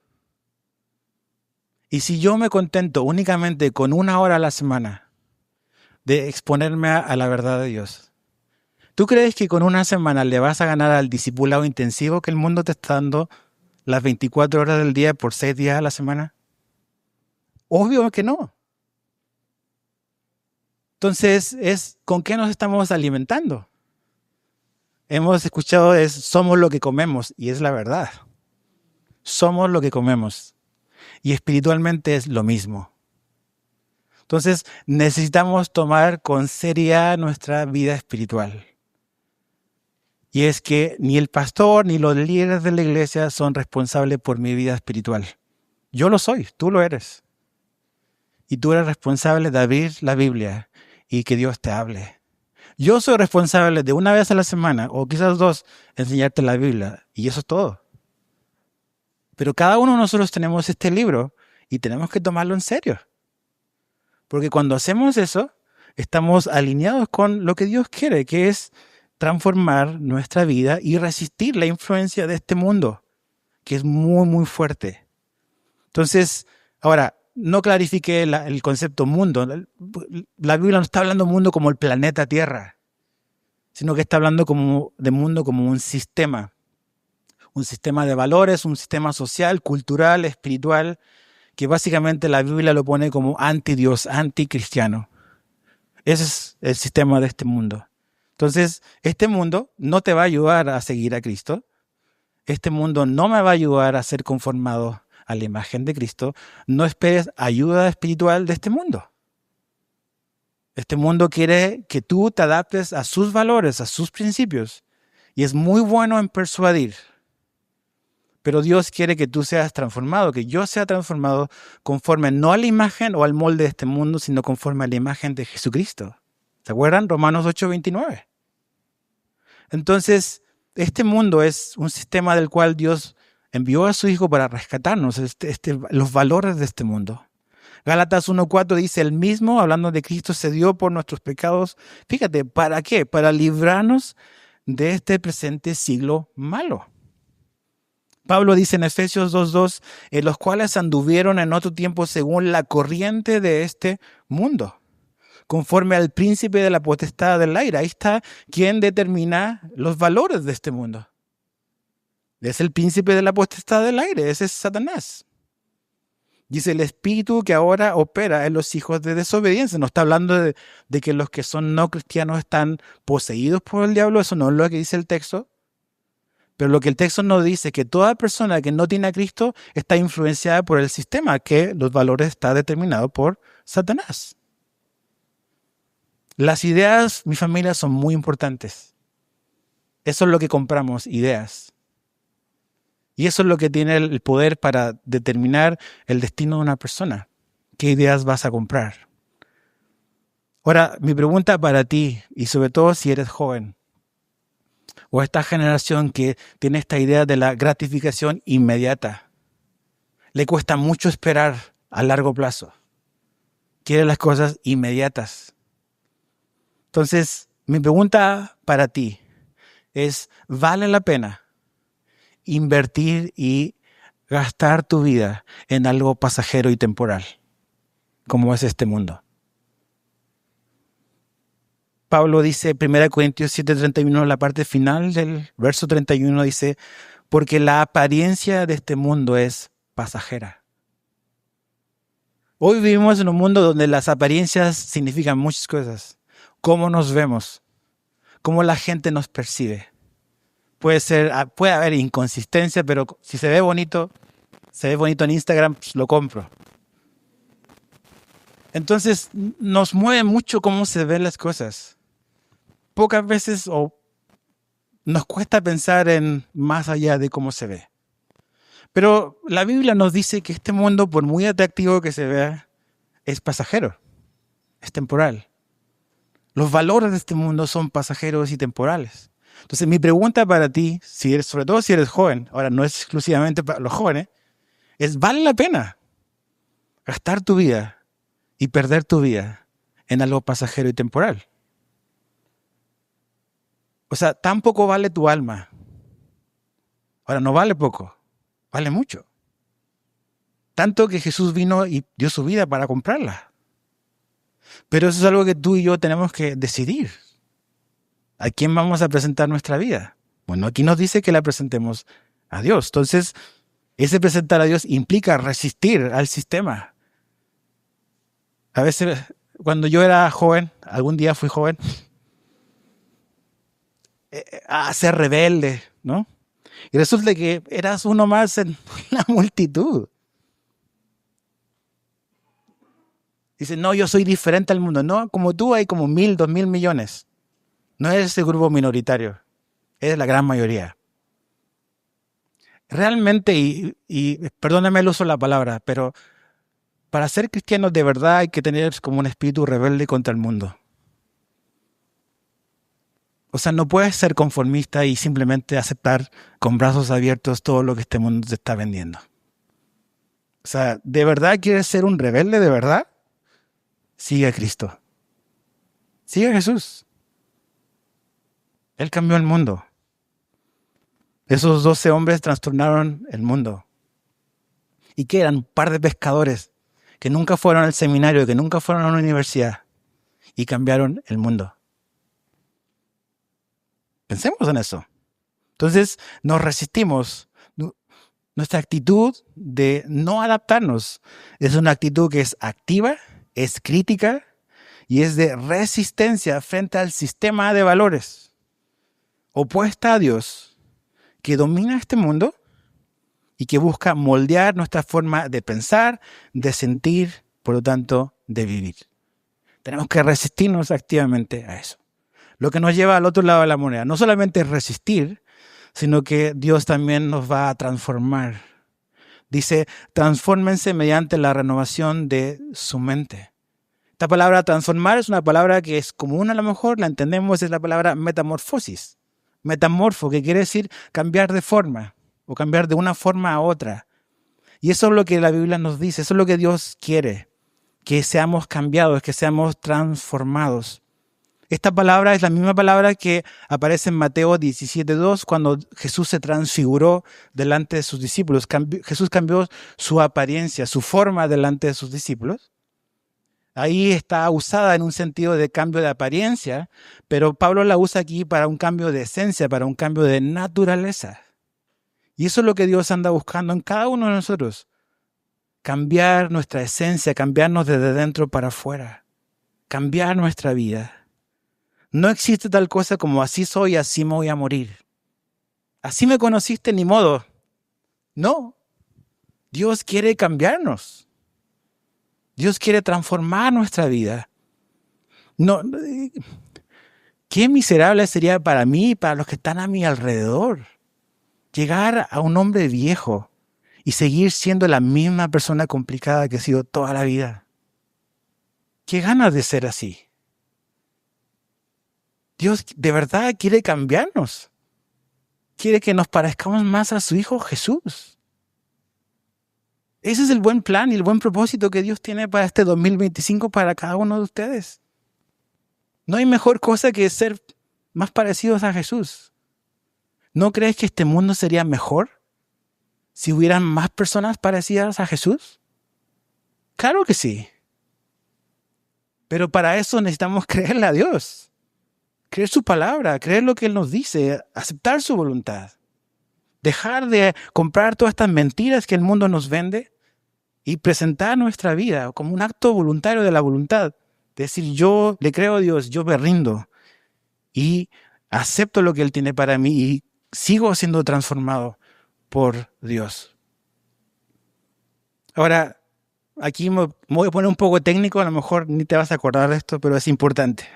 y si yo me contento únicamente con 1 hora a la semana de exponerme a la verdad de Dios, ¿tú crees que con una semana le vas a ganar al discipulado intensivo que el mundo te está dando las 24 horas del día por 6 días a la semana? Obvio que no. Entonces, ¿con qué nos estamos alimentando? Hemos escuchado somos lo que comemos, y es la verdad. Somos lo que comemos. Y espiritualmente es lo mismo. Entonces, necesitamos tomar con seriedad nuestra vida espiritual. Y es que ni el pastor ni los líderes de la iglesia son responsables por mi vida espiritual. Yo lo soy, tú lo eres. Y tú eres responsable de abrir la Biblia y que Dios te hable. Yo soy responsable de 1 vez a la semana, o quizás 2, enseñarte la Biblia. Y eso es todo. Pero cada uno de nosotros tenemos este libro y tenemos que tomarlo en serio. Porque cuando hacemos eso, estamos alineados con lo que Dios quiere, que es transformar nuestra vida y resistir la influencia de este mundo, que es muy, muy fuerte. Entonces, ahora, no clarifique el concepto mundo. La Biblia no está hablando de mundo como el planeta Tierra, sino que está hablando de mundo como un sistema de valores, un sistema social, cultural, espiritual, que básicamente la Biblia lo pone como anti-Dios, anti-cristiano. Ese es el sistema de este mundo. Entonces, este mundo no te va a ayudar a seguir a Cristo. Este mundo no me va a ayudar a ser conformado a la imagen de Cristo. No esperes ayuda espiritual de este mundo. Este mundo quiere que tú te adaptes a sus valores, a sus principios. Y es muy bueno en persuadir. Pero Dios quiere que tú seas transformado, que yo sea transformado conforme no a la imagen o al molde de este mundo, sino conforme a la imagen de Jesucristo. ¿Se acuerdan? Romanos 8:29. Entonces, este mundo es un sistema del cual Dios envió a su Hijo para rescatarnos, los valores de este mundo. Gálatas 1:4 dice, el mismo, hablando de Cristo, se dio por nuestros pecados. Fíjate, ¿para qué? Para librarnos de este presente siglo malo. Pablo dice en Efesios 2:2, en los cuales anduvieron en otro tiempo según la corriente de este mundo, conforme al príncipe de la potestad del aire. Ahí está quien determina los valores de este mundo. Es el príncipe de la potestad del aire, ese es Satanás. Dice el espíritu que ahora opera en los hijos de desobediencia. No está hablando de que los que son no cristianos están poseídos por el diablo, eso no es lo que dice el texto. Pero lo que el texto nos dice es que toda persona que no tiene a Cristo está influenciada por el sistema, que los valores están determinados por Satanás. Las ideas, mi familia, son muy importantes. Eso es lo que compramos, ideas. Y eso es lo que tiene el poder para determinar el destino de una persona. ¿Qué ideas vas a comprar? Ahora, mi pregunta para ti, y sobre todo si eres joven, o esta generación que tiene esta idea de la gratificación inmediata, le cuesta mucho esperar a largo plazo. Quiere las cosas inmediatas. Entonces, mi pregunta para ti es, ¿vale la pena invertir y gastar tu vida en algo pasajero y temporal, como es este mundo? Pablo dice, 1 Corintios 7:31, la parte final del verso 31 dice, porque la apariencia de este mundo es pasajera. Hoy vivimos en un mundo donde las apariencias significan muchas cosas. Cómo nos vemos, cómo la gente nos percibe. puede haber inconsistencia, pero si se ve bonito en Instagram, pues lo compro. Entonces, nos mueve mucho cómo se ven las cosas. Pocas veces nos cuesta pensar en más allá de cómo se ve. Pero la Biblia nos dice que este mundo, por muy atractivo que se vea, es pasajero, es temporal. Los valores de este mundo son pasajeros y temporales. Entonces, mi pregunta para ti, sobre todo si eres joven, ahora no es exclusivamente para los jóvenes, ¿vale la pena gastar tu vida y perder tu vida en algo pasajero y temporal? O sea, tan poco vale tu alma. Ahora, no vale poco, vale mucho. Tanto que Jesús vino y dio su vida para comprarla. Pero eso es algo que tú y yo tenemos que decidir. ¿A quién vamos a presentar nuestra vida? Bueno, aquí nos dice que la presentemos a Dios. Entonces, ese presentar a Dios implica resistir al sistema. A veces, cuando yo era joven, algún día fui joven, a ser rebelde, ¿no? Y resulta que eras uno más en la multitud. Dice, no, yo soy diferente al mundo. No, como tú hay como 1,000, 2,000 millones. No eres ese grupo minoritario. Eres la gran mayoría. Realmente, y perdóname el uso de la palabra, pero para ser cristianos de verdad hay que tener como un espíritu rebelde contra el mundo. O sea, no puedes ser conformista y simplemente aceptar con brazos abiertos todo lo que este mundo te está vendiendo. O sea, ¿de verdad quieres ser un rebelde de verdad? Sigue a Cristo. Sigue a Jesús. Él cambió el mundo. Esos 12 hombres trastornaron el mundo. ¿Y qué eran? Un par de pescadores que nunca fueron al seminario, que nunca fueron a una universidad y cambiaron el mundo. Pensemos en eso. Entonces nos resistimos. Nuestra actitud de no adaptarnos es una actitud que es activa, es crítica y es de resistencia frente al sistema de valores opuesta a Dios que domina este mundo y que busca moldear nuestra forma de pensar, de sentir, por lo tanto, de vivir. Tenemos que resistirnos activamente a eso. Lo que nos lleva al otro lado de la moneda. No solamente resistir, sino que Dios también nos va a transformar. Dice, transfórmense mediante la renovación de su mente. Esta palabra transformar es una palabra que es común, a lo mejor la entendemos, es la palabra metamorfosis. Metamorfo, que quiere decir cambiar de forma o cambiar de una forma a otra. Y eso es lo que la Biblia nos dice, eso es lo que Dios quiere, que seamos cambiados, que seamos transformados. Esta palabra es la misma palabra que aparece en Mateo 17:2 cuando Jesús se transfiguró delante de sus discípulos. Jesús cambió su apariencia, su forma delante de sus discípulos. Ahí está usada en un sentido de cambio de apariencia, pero Pablo la usa aquí para un cambio de esencia, para un cambio de naturaleza. Y eso es lo que Dios anda buscando en cada uno de nosotros. Cambiar nuestra esencia, cambiarnos desde dentro para afuera. Cambiar nuestra vida. No existe tal cosa como así soy, así me voy a morir. Así me conociste, ni modo. No. Dios quiere cambiarnos. Dios quiere transformar nuestra vida. No, qué miserable sería para mí y para los que están a mi alrededor llegar a un hombre viejo y seguir siendo la misma persona complicada que he sido toda la vida. Qué ganas de ser así. Dios de verdad quiere cambiarnos. Quiere que nos parezcamos más a su Hijo Jesús. Ese es el buen plan y el buen propósito que Dios tiene para este 2025 para cada uno de ustedes. No hay mejor cosa que ser más parecidos a Jesús. ¿No crees que este mundo sería mejor si hubieran más personas parecidas a Jesús? Claro que sí. Pero para eso necesitamos creerle a Dios. Creer su palabra, creer lo que Él nos dice, aceptar su voluntad. Dejar de comprar todas estas mentiras que el mundo nos vende y presentar nuestra vida como un acto voluntario de la voluntad. Decir, yo le creo a Dios, yo me rindo y acepto lo que Él tiene para mí y sigo siendo transformado por Dios. Ahora, aquí me voy a poner un poco técnico, a lo mejor ni te vas a acordar de esto, pero es importante.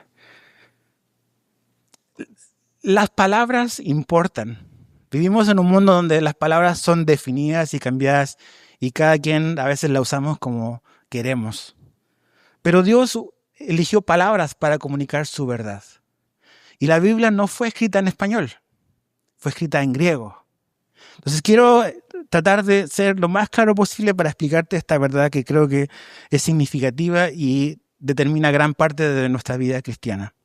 Las palabras importan. Vivimos en un mundo donde las palabras son definidas y cambiadas y cada quien a veces la usamos como queremos. Pero Dios eligió palabras para comunicar su verdad. Y la Biblia no fue escrita en español, fue escrita en griego. Entonces quiero tratar de ser lo más claro posible para explicarte esta verdad que creo que es significativa y determina gran parte de nuestra vida cristiana.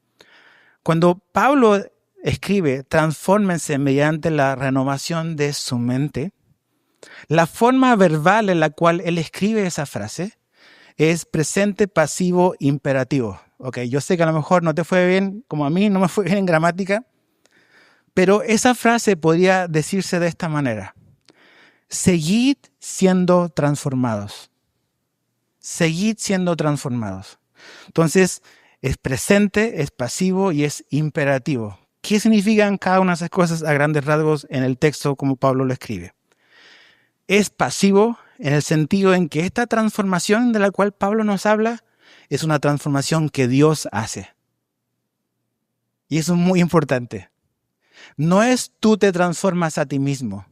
Cuando Pablo escribe, transfórmense mediante la renovación de su mente, la forma verbal en la cual él escribe esa frase es presente, pasivo, imperativo. Ok, yo sé que a lo mejor no te fue bien, como a mí no me fue bien en gramática, pero esa frase podría decirse de esta manera. Seguid siendo transformados. Seguid siendo transformados. Entonces, es presente, es pasivo y es imperativo. ¿Qué significan cada una de esas cosas a grandes rasgos en el texto como Pablo lo escribe? Es pasivo en el sentido en que esta transformación de la cual Pablo nos habla es una transformación que Dios hace. Y eso es muy importante. No es tú te transformas a ti mismo,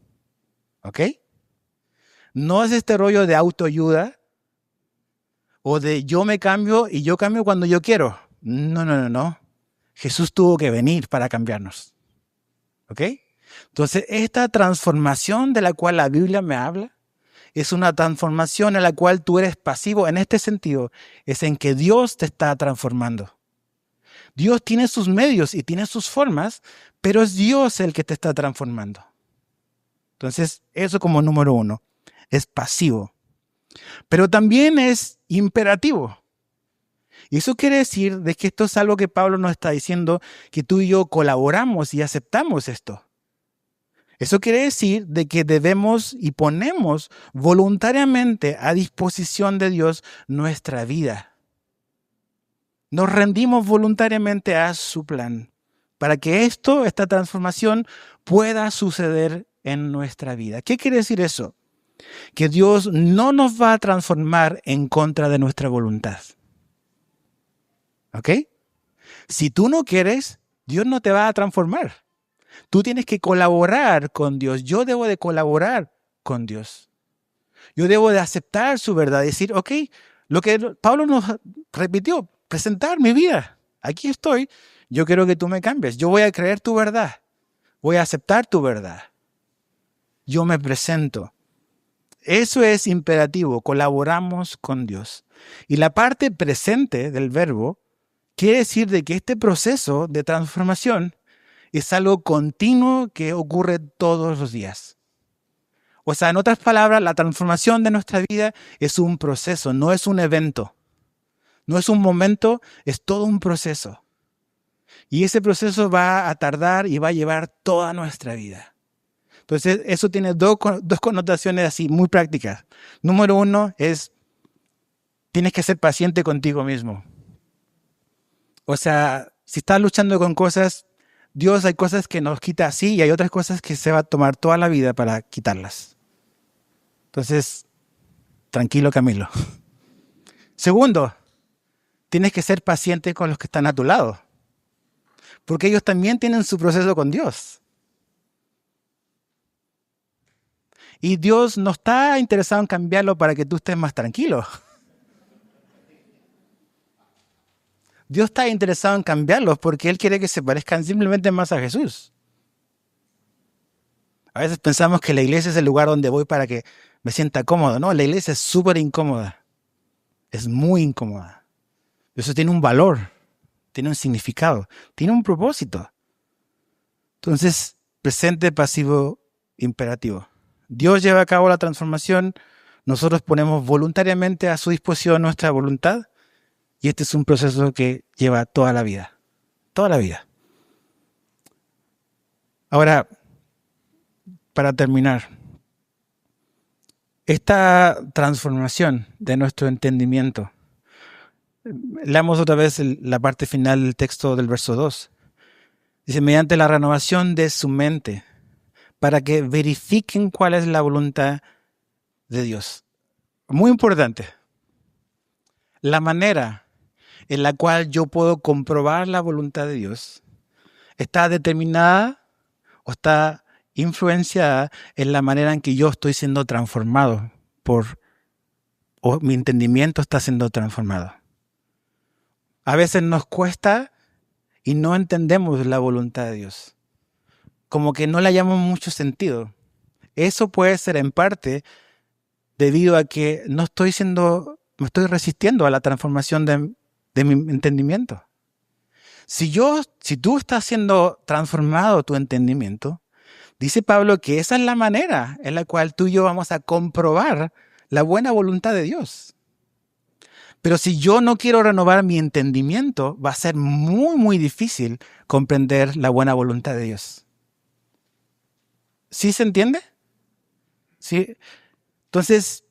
¿ok? No es este rollo de autoayuda o de yo me cambio y yo cambio cuando yo quiero. No. Jesús tuvo que venir para cambiarnos, ¿ok? Entonces, esta transformación de la cual la Biblia me habla es una transformación en la cual tú eres pasivo. En este sentido, es en que Dios te está transformando. Dios tiene sus medios y tiene sus formas, pero es Dios el que te está transformando. Entonces, eso como número uno, es pasivo. Pero también es imperativo. Y eso quiere decir de que esto es algo que Pablo nos está diciendo, que tú y yo colaboramos y aceptamos esto. Eso quiere decir de que debemos y ponemos voluntariamente a disposición de Dios nuestra vida. Nos rendimos voluntariamente a su plan para que esta transformación pueda suceder en nuestra vida. ¿Qué quiere decir eso? Que Dios no nos va a transformar en contra de nuestra voluntad. ¿Ok? Si tú no quieres, Dios no te va a transformar. Tú tienes que colaborar con Dios. Yo debo de colaborar con Dios. Yo debo de aceptar su verdad. Decir, ok, lo que Pablo nos repitió, presentar mi vida. Aquí estoy. Yo quiero que tú me cambies. Yo voy a creer tu verdad. Voy a aceptar tu verdad. Yo me presento. Eso es imperativo. Colaboramos con Dios. Y la parte presente del verbo quiere decir de que este proceso de transformación es algo continuo que ocurre todos los días. O sea, en otras palabras, la transformación de nuestra vida es un proceso, no es un evento. No es un momento, es todo un proceso. Y ese proceso va a tardar y va a llevar toda nuestra vida. Entonces, eso tiene dos connotaciones así muy prácticas. Número uno es, tienes que ser paciente contigo mismo. O sea, si estás luchando con cosas, Dios hay cosas que nos quita así y hay otras cosas que se va a tomar toda la vida para quitarlas. Entonces, tranquilo Camilo. Segundo, tienes que ser paciente con los que están a tu lado. Porque ellos también tienen su proceso con Dios. Y Dios no está interesado en cambiarlo para que tú estés más tranquilo. Dios está interesado en cambiarlos porque Él quiere que se parezcan simplemente más a Jesús. A veces pensamos que la iglesia es el lugar donde voy para que me sienta cómodo. No, la iglesia es súper incómoda. Es muy incómoda. Eso tiene un valor, tiene un significado, tiene un propósito. Entonces, presente, pasivo, imperativo. Dios lleva a cabo la transformación, nosotros ponemos voluntariamente a su disposición nuestra voluntad y este es un proceso que lleva toda la vida. Toda la vida. Ahora, para terminar, esta transformación de nuestro entendimiento, leamos otra vez la parte final del texto del verso 2. Dice, mediante la renovación de su mente. para que verifiquen cuál es la voluntad de Dios. Muy importante. La manera en la cual yo puedo comprobar la voluntad de Dios está determinada o está influenciada en la manera en que yo estoy siendo transformado o mi entendimiento está siendo transformado. A veces nos cuesta y no entendemos la voluntad de Dios. Como que no le hallamos mucho sentido. Eso puede ser en parte debido a que me estoy resistiendo a la transformación de mi entendimiento. Si tú estás siendo transformado tu entendimiento, dice Pablo que esa es la manera en la cual tú y yo vamos a comprobar la buena voluntad de Dios. Pero si yo no quiero renovar mi entendimiento, va a ser muy, muy difícil comprender la buena voluntad de Dios. ¿Sí se entiende? ¿Sí? Entonces,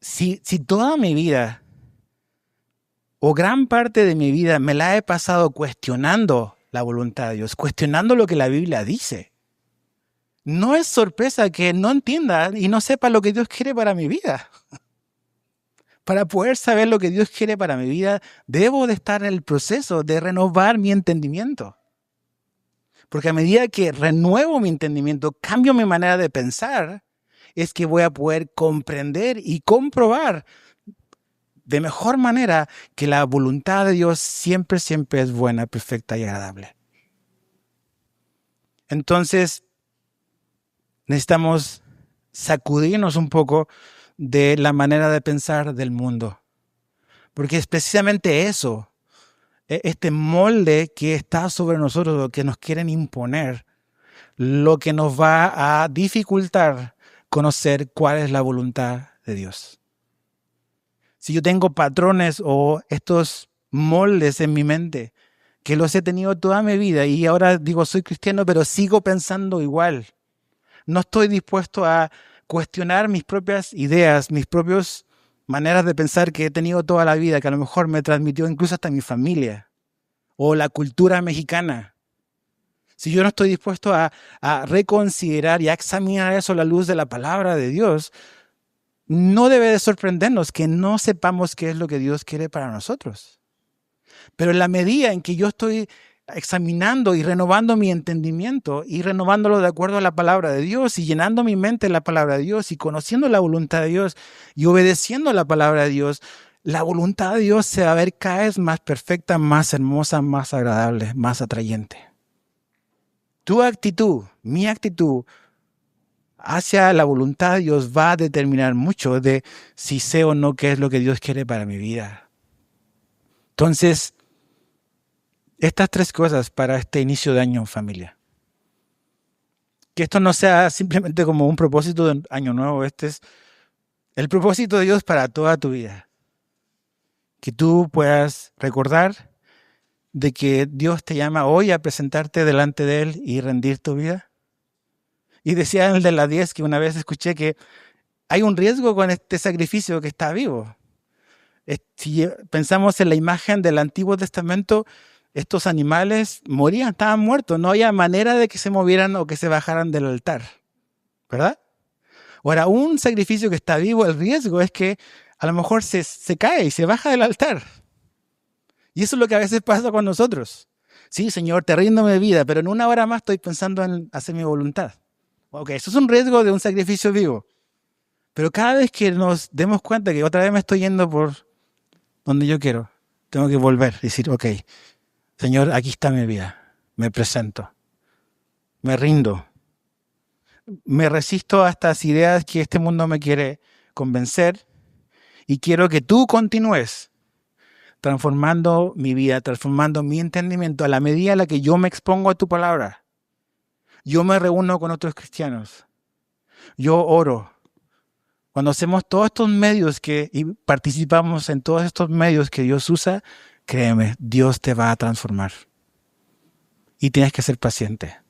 si toda mi vida o gran parte de mi vida me la he pasado cuestionando la voluntad de Dios, cuestionando lo que la Biblia dice, no es sorpresa que no entienda y no sepa lo que Dios quiere para mi vida. Para poder saber lo que Dios quiere para mi vida, debo de estar en el proceso de renovar mi entendimiento. Porque a medida que renuevo mi entendimiento, cambio mi manera de pensar, es que voy a poder comprender y comprobar de mejor manera que la voluntad de Dios siempre, siempre es buena, perfecta y agradable. Entonces, necesitamos sacudirnos un poco de la manera de pensar del mundo. Porque es precisamente eso, este molde que está sobre nosotros, lo que nos quieren imponer, lo que nos va a dificultar conocer cuál es la voluntad de Dios. Si yo tengo patrones o estos moldes en mi mente, que los he tenido toda mi vida y ahora digo soy cristiano, pero sigo pensando igual. No estoy dispuesto a cuestionar mis propias ideas, mis propias maneras de pensar que he tenido toda la vida, que a lo mejor me transmitió incluso hasta mi familia o la cultura mexicana. Si yo no estoy dispuesto a reconsiderar y a examinar eso a la luz de la palabra de Dios, no debe de sorprendernos que no sepamos qué es lo que Dios quiere para nosotros. Pero en la medida en que yo estoy examinando y renovando mi entendimiento y renovándolo de acuerdo a la palabra de Dios y llenando mi mente de la palabra de Dios y conociendo la voluntad de Dios y obedeciendo a la palabra de Dios, la voluntad de Dios se va a ver cada vez más perfecta, más hermosa, más agradable, más atrayente. Tu actitud, mi actitud hacia la voluntad de Dios va a determinar mucho de si sé o no qué es lo que Dios quiere para mi vida. Entonces, estas 3 cosas para este inicio de año en familia. Que esto no sea simplemente como un propósito de año nuevo, este es el propósito de Dios para toda tu vida. Que tú puedas recordar de que Dios te llama hoy a presentarte delante de Él y rendir tu vida. Y decía el de las 10 que una vez escuché que hay un riesgo con este sacrificio que está vivo. Si pensamos en la imagen del Antiguo Testamento, estos animales morían, estaban muertos. No había manera de que se movieran o que se bajaran del altar. ¿Verdad? Ahora, un sacrificio que está vivo, el riesgo es que a lo mejor se cae y se baja del altar. Y eso es lo que a veces pasa con nosotros. Sí, Señor, te rindo mi vida, pero en una hora más estoy pensando en hacer mi voluntad. Ok, eso es un riesgo de un sacrificio vivo. Pero cada vez que nos demos cuenta que otra vez me estoy yendo por donde yo quiero, tengo que volver y decir, ok, Señor, aquí está mi vida, me presento, me rindo, me resisto a estas ideas que este mundo me quiere convencer y quiero que tú continúes transformando mi vida, transformando mi entendimiento a la medida en la que yo me expongo a tu palabra. Yo me reúno con otros cristianos. Yo oro. Cuando hacemos todos estos medios y participamos en todos estos medios que Dios usa, créeme, Dios te va a transformar. Y tienes que ser paciente.